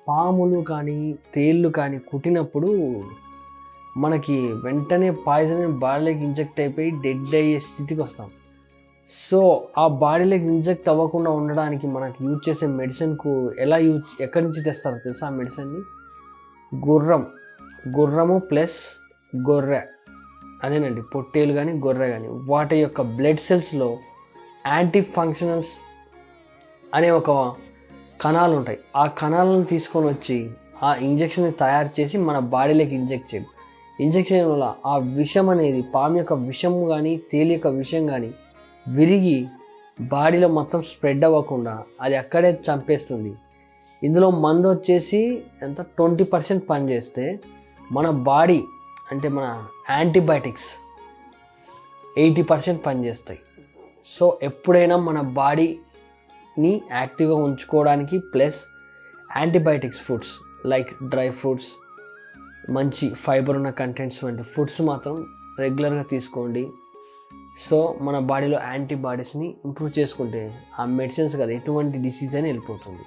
పాములు కానీ తేళ్ళు కానీ కుట్టినప్పుడు మనకి వెంటనే పాయిజన్ బాడీలోకి ఇంజెక్ట్ అయిపోయి డెడ్ అయ్యే స్థితికి వస్తాం. సో ఆ బాడీలోకి ఇంజెక్ట్ అవ్వకుండా ఉండడానికి మనకి యూజ్ చేసే మెడిసిన్కు ఎక్కడి నుంచి తెస్తారో తెలుసా? ఆ మెడిసిన్ని గుర్రము ప్లస్ గొర్రె అదేనండి, పొట్టేలు కానీ గొర్రె కానీ వాటి యొక్క బ్లడ్ సెల్స్లో యాంటీ ఫంక్షనల్స్ అనే ఒక కణాలు ఉంటాయి. ఆ కణాలను తీసుకొని వచ్చి ఆ ఇంజెక్షన్ తయారు చేసి మన బాడీలోకి ఇంజెక్ట్ చేయడం. ఇంజెక్షన్ వల్ల ఆ విషం అనేది, పాము యొక్క విషం కానీ తేలి యొక్క విషం కానీ విరిగి బాడీలో మొత్తం స్ప్రెడ్ అవ్వకుండా అది అక్కడే చంపేస్తుంది. ఇందులో మందు వచ్చేసి 20% పనిచేస్తే మన బాడీ అంటే మన యాంటీబయాటిక్స్ 80% పనిచేస్తాయి. సో ఎప్పుడైనా మన బాడీని యాక్టివ్గా ఉంచుకోవడానికి plus antibiotics foods like dry fruits, మంచి ఫైబర్ ఉన్న కంటెంట్స్ వంటి ఫుడ్స్ మాత్రం రెగ్యులర్గా తీసుకోండి. సో మన బాడీలో యాంటీబాడీస్ని ఇంప్రూవ్ చేసుకుంటే ఆ మెడిసిన్స్ కదా ఎటువంటి డిసీజ్ అని వెళ్ళిపోతుంది.